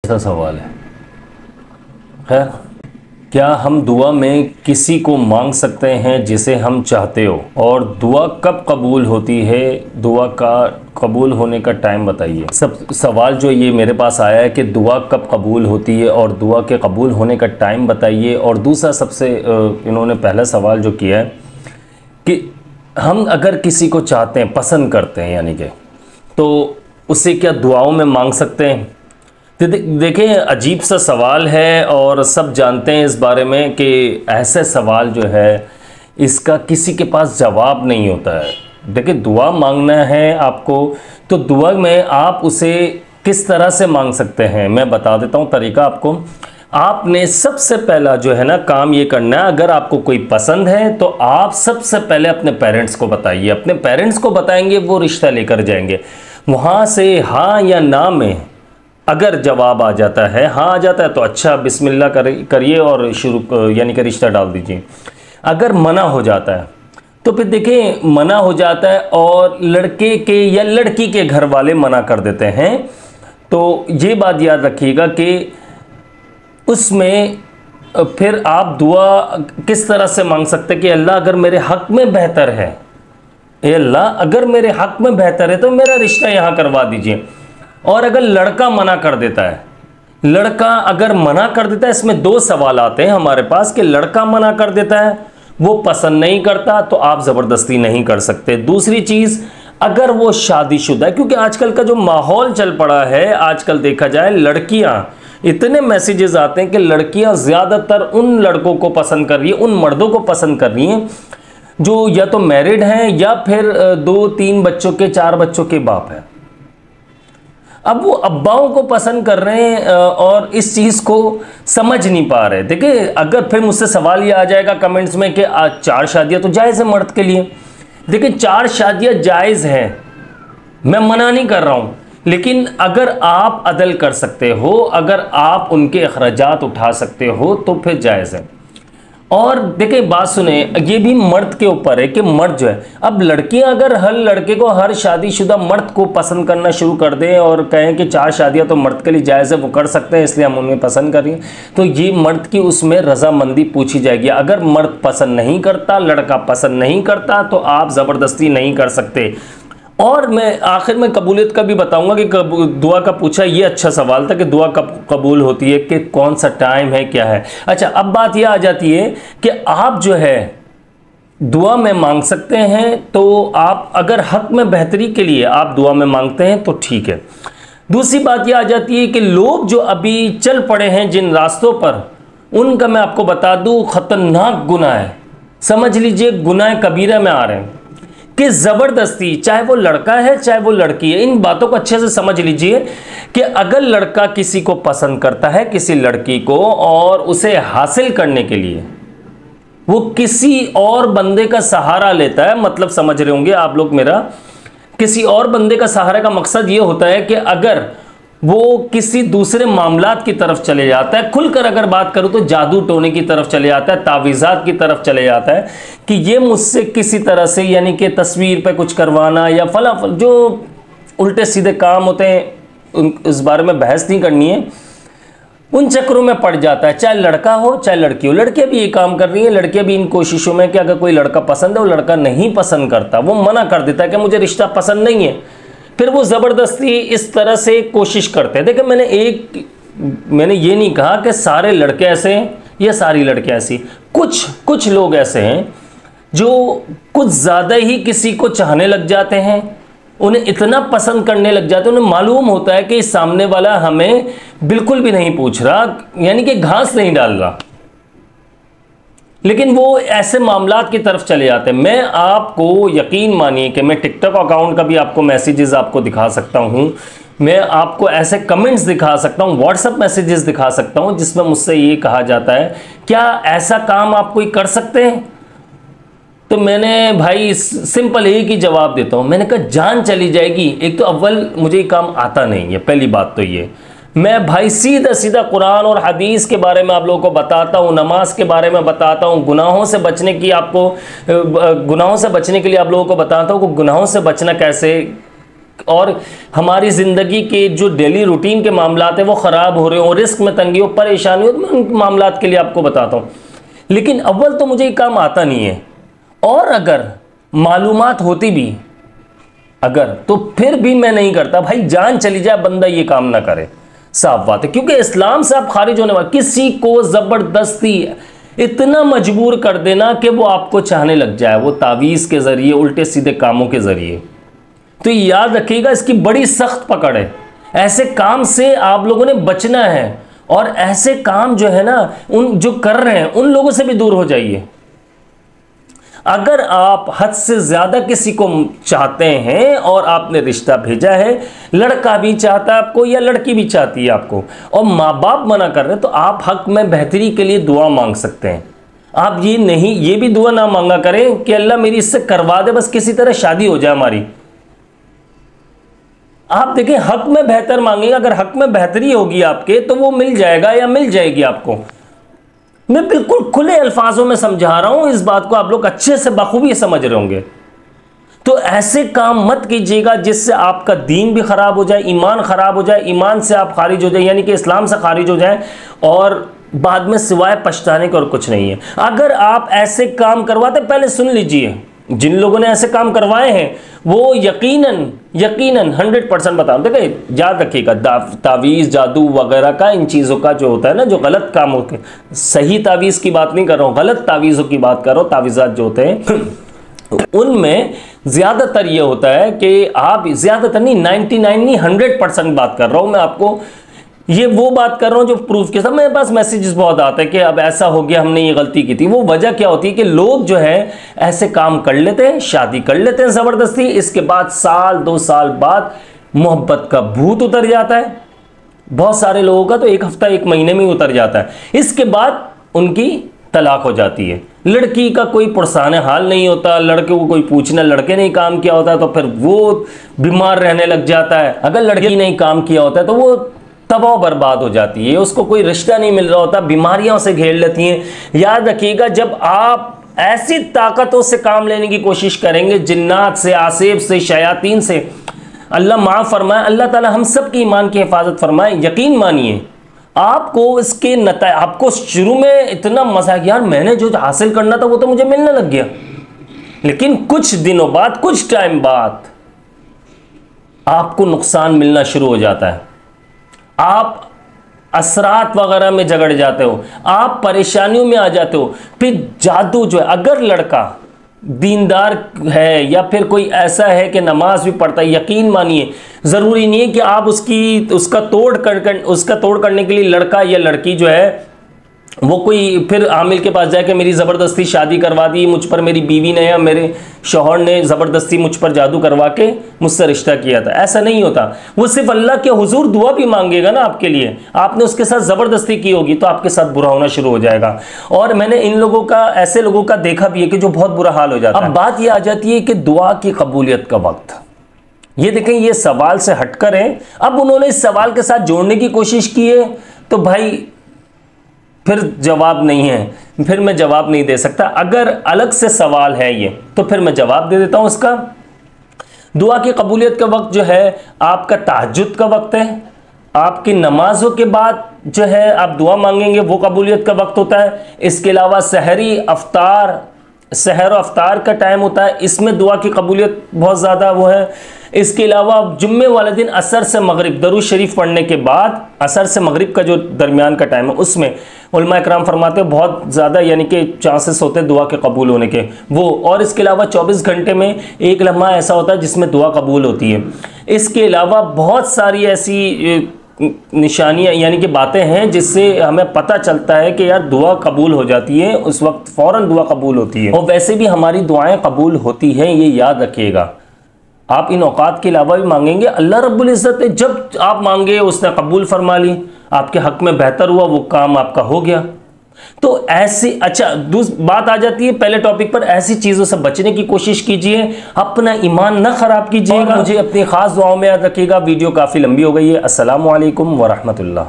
ऐसा सवाल है। खैर, क्या हम दुआ में किसी को मांग सकते हैं जिसे हम चाहते हो, और दुआ कब कबूल होती है? दुआ का कबूल होने का टाइम बताइए। सब सवाल जो ये मेरे पास आया है कि दुआ कब कबूल होती है और दुआ के कबूल होने का टाइम बताइए। और दूसरा सबसे इन्होंने पहला सवाल जो किया है कि हम अगर किसी को चाहते हैं, पसंद करते हैं यानी कि, तो उसे क्या दुआओं में मांग सकते हैं? तो देखें, अजीब सा सवाल है और सब जानते हैं इस बारे में कि ऐसे सवाल जो है इसका किसी के पास जवाब नहीं होता है। देखिए, दुआ मांगना है आपको, तो दुआ में आप उसे किस तरह से मांग सकते हैं मैं बता देता हूँ तरीका आपको। आपने सबसे पहला जो है ना काम ये करना है, अगर आपको कोई पसंद है तो आप सबसे पहले अपने पेरेंट्स को बताइए। अपने पेरेंट्स को बताएंगे, वो रिश्ता लेकर जाएंगे। वहाँ से हाँ या ना में अगर जवाब आ जाता है, हाँ आ जाता है तो अच्छा, बिस्मिल्लाह करिए और शुरू यानी कि रिश्ता डाल दीजिए। अगर मना हो जाता है तो फिर देखें, मना हो जाता है और लड़के के या लड़की के घर वाले मना कर देते हैं, तो ये बात याद रखिएगा कि उसमें फिर आप दुआ किस तरह से मांग सकते हैं कि अल्लाह अगर मेरे हक में बेहतर है, अल्लाह अगर मेरे हक में बेहतर है तो मेरा रिश्ता यहाँ करवा दीजिए। और अगर लड़का मना कर देता है, लड़का अगर मना कर देता है, इसमें दो सवाल आते हैं हमारे पास कि लड़का मना कर देता है, वो पसंद नहीं करता, तो आप ज़बरदस्ती नहीं कर सकते। दूसरी चीज़, अगर वो शादीशुदा है, क्योंकि आजकल का जो माहौल चल पड़ा है, आजकल देखा जाए लड़कियां, इतने मैसेजेस आते हैं कि लड़कियां ज़्यादातर उन लड़कों को पसंद कर रही है, उन मर्दों को पसंद कर रही हैं जो या तो मैरिड हैं या फिर 2-3 बच्चों के, 4 बच्चों के बाप हैं। अब वो अब्बाओं को पसंद कर रहे हैं और इस चीज़ को समझ नहीं पा रहे। देखिए, अगर फिर मुझसे सवाल ये आ जाएगा कमेंट्स में कि 4 शादियाँ तो जायज़ है मर्द के लिए। देखिए, 4 शादियाँ जायज़ हैं, मैं मना नहीं कर रहा हूँ, लेकिन अगर आप अदल कर सकते हो, अगर आप उनके अखराजात उठा सकते हो तो फिर जायज़ है। और देखिए, बात सुने, ये भी मर्द के ऊपर है कि मर्द जो है, अब लड़कियां अगर हर लड़के को, हर शादीशुदा मर्द को पसंद करना शुरू कर दें और कहें कि 4 शादियां तो मर्द के लिए जायज़ है, वो कर सकते हैं इसलिए हम उन्हें पसंद कर रही हैं, तो ये मर्द की उसमें रजामंदी पूछी जाएगी। अगर मर्द पसंद नहीं करता, लड़का पसंद नहीं करता, तो आप ज़बरदस्ती नहीं कर सकते। और मैं आखिर में कबूलियत का भी बताऊंगा कि दुआ का पूछा, ये अच्छा सवाल था कि दुआ कब कबूल होती है, कि कौन सा टाइम है, क्या है। अच्छा, अब बात यह आ जाती है कि आप जो है दुआ में मांग सकते हैं, तो आप अगर हक में बेहतरी के लिए आप दुआ में मांगते हैं तो ठीक है। दूसरी बात यह आ जाती है कि लोग जो अभी चल पड़े हैं जिन रास्तों पर, उनका मैं आपको बता दूं ख़तरनाक गुनाह है, समझ लीजिए गुनाह कबीरा में आ रहे हैं कि ज़बरदस्ती, चाहे वो लड़का है चाहे वो लड़की है, इन बातों को अच्छे से समझ लीजिए कि अगर लड़का किसी को पसंद करता है, किसी लड़की को, और उसे हासिल करने के लिए वो किसी और बंदे का सहारा लेता है, मतलब समझ रहे होंगे आप लोग मेरा, किसी और बंदे का सहारा का मकसद ये होता है कि अगर वो किसी दूसरे मामलात की तरफ चले जाता है, खुलकर अगर बात करूं तो जादू टोने की तरफ चले जाता है, तावीज़ात की तरफ चले जाता है कि ये मुझसे किसी तरह से, यानी कि तस्वीर पे कुछ करवाना या फला जो उल्टे सीधे काम होते हैं, इस बारे में बहस नहीं करनी है, उन चक्रों में पड़ जाता है। चाहे लड़का हो चाहे लड़की हो, लड़कियां भी ये काम कर रही हैं, लड़कियां भी इन कोशिशों में कि अगर कोई लड़का पसंद है, वो लड़का नहीं पसंद करता, वो मना कर देता है कि मुझे रिश्ता पसंद नहीं है, फिर वो ज़बरदस्ती इस तरह से कोशिश करते हैं। देखिए, मैंने ये नहीं कहा कि सारे लड़के ऐसे हैं या सारी लड़कियां ऐसी, कुछ लोग ऐसे हैं जो कुछ ज़्यादा ही किसी को चाहने लग जाते हैं, उन्हें इतना पसंद करने लग जाते हैं, उन्हें मालूम होता है कि इस सामने वाला हमें बिल्कुल भी नहीं पूछ रहा, यानी कि घास नहीं डाल रहा, लेकिन वो ऐसे मामलात की तरफ चले जाते हैं। मैं आपको यकीन मानिए कि मैं टिकटॉक अकाउंट का भी आपको मैसेजेस आपको दिखा सकता हूँ, मैं आपको ऐसे कमेंट्स दिखा सकता हूँ, व्हाट्सएप मैसेजेस दिखा सकता हूँ जिसमें मुझसे ये कहा जाता है, क्या ऐसा काम आप कोई कर सकते हैं? तो मैंने भाई सिंपल एक ही जवाब देता हूँ, मैंने कहा जान चली जाएगी। एक तो अव्वल मुझे ये काम आता नहीं है, पहली बात तो ये। मैं भाई सीधा सीधा कुरान और हदीस के बारे में आप लोगों को बताता हूँ, नमाज के बारे में बताता हूँ, गुनाहों से बचने की आपको, गुनाहों से बचने के लिए आप लोगों को बताता हूँ कि गुनाहों से बचना कैसे, और हमारी ज़िंदगी के जो डेली रूटीन के मामलात हैं वो ख़राब हो रहे हो, रिस्क में तंगी हो, परेशानी हो, तो मैं उन मामलात के लिए आपको बताता हूँ। लेकिन अव्वल तो मुझे ये काम आता नहीं है, और अगर मालूमात होती भी अगर, तो फिर भी मैं नहीं करता। भाई जान चली जाए बंदा ये काम ना करे, साफ बात है। क्योंकि इस्लाम से आप खारिज होने वाले, किसी को ज़बरदस्ती इतना मजबूर कर देना कि वो आपको चाहने लग जाए, वो तावीज़ के ज़रिए, उल्टे सीधे कामों के ज़रिए, तो याद रखिएगा इसकी बड़ी सख्त पकड़ है। ऐसे काम से आप लोगों ने बचना है, और ऐसे काम जो है ना, उन जो कर रहे हैं उन लोगों से भी दूर हो जाइए। अगर आप हद से ज़्यादा किसी को चाहते हैं और आपने रिश्ता भेजा है, लड़का भी चाहता है आपको या लड़की भी चाहती है आपको, और माँ बाप मना कर रहे हैं, तो आप हक में बेहतरी के लिए दुआ मांग सकते हैं। आप ये भी दुआ ना मांगा करें कि अल्लाह मेरी इससे करवा दे, बस किसी तरह शादी हो जाए हमारी। आप देखें, हक में बेहतर मांगेंगे, अगर हक में बेहतरी होगी आपके तो वो मिल जाएगा या मिल जाएगी आपको। मैं बिल्कुल खुले अल्फाजों में समझा रहा हूं, इस बात को आप लोग अच्छे से बखूबी समझ रहे होंगे। तो ऐसे काम मत कीजिएगा जिससे आपका दीन भी खराब हो जाए, ईमान खराब हो जाए, ईमान से आप खारिज हो जाए, यानी कि इस्लाम से खारिज हो जाए, और बाद में सिवाय पछताने का और कुछ नहीं है। अगर आप ऐसे काम करवाते, पहले सुन लीजिए, जिन लोगों ने ऐसे काम करवाए हैं वो यकीनन 100% बता रहा हूं। देखिए याद रखिएगा, तावीज़, जादू वगैरह का, इन चीज़ों का जो होता है ना, जो गलत काम होते हैं, सही तावीज़ की बात नहीं कर रहा हूँ, गलत तावीज़ों की बात कर रहा हूँ। तावीज़ात जो होते हैं उनमें ज़्यादातर ये होता है कि आप, ज़्यादातर नहीं, 99 नहीं 100% बात कर रहा हूँ मैं आपको। ये वो बात कर रहा हूँ जो प्रूफ के साथ, मेरे पास मैसेजेस बहुत आते हैं कि अब ऐसा हो गया, हमने ये गलती की थी। वो वजह क्या होती है कि लोग जो है ऐसे काम कर लेते हैं, शादी कर लेते हैं ज़बरदस्ती, इसके बाद साल 2 साल बाद मोहब्बत का भूत उतर जाता है। बहुत सारे लोगों का तो 1 हफ्ता 1 महीने में ही उतर जाता है। इसके बाद उनकी तलाक हो जाती है। लड़की का कोई पुरसाने हाल नहीं होता, लड़के को कोई पूछना, लड़के ने काम किया होता है तो फिर वो बीमार रहने लग जाता है। अगर लड़की ने काम किया होता है तो वो तबाह बर्बाद हो जाती है, उसको कोई रिश्ता नहीं मिल रहा होता, बीमारियों से घेर लेती हैं। याद रखिएगा, जब आप ऐसी ताकतों से काम लेने की कोशिश करेंगे, जिन्नात से, आसेब से, शयातीन से, अल्लाह माफ़ फरमाए, अल्लाह ताला हम सब की ईमान की हिफाजत फरमाए। यकीन मानिए आपको इसके आपको शुरू में इतना मजा है, यार मैंने जो हासिल करना था वो तो मुझे मिलने लग गया, लेकिन कुछ दिनों बाद, कुछ टाइम बाद आपको नुकसान मिलना शुरू हो जाता है। आप असरात वगैरह में जगड़ जाते हो, आप परेशानियों में आ जाते हो। फिर जादू जो है, अगर लड़का दीनदार है या फिर कोई ऐसा है कि नमाज भी पढ़ता है, यकीन मानिए ज़रूरी नहीं है कि आप उसका तोड़ करने के लिए लड़का या लड़की जो है वो कोई फिर आमिल के पास जाके मेरी ज़बरदस्ती शादी करवा दी, मुझ पर मेरी बीवी ने या मेरे शौहर ने ज़बरदस्ती मुझ पर जादू करवा के मुझसे रिश्ता किया था। ऐसा नहीं होता। वो सिर्फ अल्लाह के हुजूर दुआ भी मांगेगा ना आपके लिए, आपने उसके साथ ज़बरदस्ती की होगी तो आपके साथ बुरा होना शुरू हो जाएगा। और मैंने इन लोगों का, ऐसे लोगों का देखा भी है कि जो बहुत बुरा हाल हो जाता है। अब बात ये आ जाती है कि दुआ की कबूलियत का वक्त। ये देखें, ये सवाल से हटकर है। अब उन्होंने इस सवाल के साथ जोड़ने की कोशिश की है, तो भाई फिर जवाब नहीं है, फिर मैं जवाब नहीं दे सकता। अगर अलग से सवाल है ये, तो फिर मैं जवाब दे देता हूं इसका। दुआ की कबूलियत का वक्त जो है आपका तहज्जुद का वक्त है। आपकी नमाजों के बाद जो है आप दुआ मांगेंगे, वो कबूलियत का वक्त होता है। इसके अलावा सहर अफ्तार का टाइम होता है, इसमें दुआ की कबूलियत बहुत ज़्यादा वो है। इसके अलावा जुम्मे वाले दिन असर से मगरिब, दरूद शरीफ पढ़ने के बाद असर से मगरिब का जो दरमियान का टाइम है, उसमें उलमा इकराम फरमाते हैं बहुत ज़्यादा, यानी कि चांसेस होते हैं दुआ के कबूल होने के वो। और इसके अलावा 24 घंटे में एक लम्हा ऐसा होता है जिसमें दुआ कबूल होती है। इसके अलावा बहुत सारी ऐसी निशानियाँ, यानी कि बातें हैं जिससे हमें पता चलता है कि यार दुआ कबूल हो जाती है, उस वक्त फ़ौरन दुआ कबूल होती है। और वैसे भी हमारी दुआएं कबूल होती हैं, ये याद रखिएगा। आप इन औकात के अलावा भी मांगेंगे, अल्लाह रब्बुल इज़्ज़त ने जब आप मांगे उसने कबूल फरमा ली, आपके हक़ में बेहतर हुआ, वो काम आपका हो गया। तो ऐसी, अच्छा बात आ जाती है पहले टॉपिक पर, ऐसी चीज़ों से बचने की कोशिश कीजिए, अपना ईमान न ख़राब कीजिएगा। मुझे अपनी ख़ास दुआओं में याद रखिएगा। वीडियो काफ़ी लंबी हो गई है। अस्सलामु अलैकुम व रहमतुल्लाह।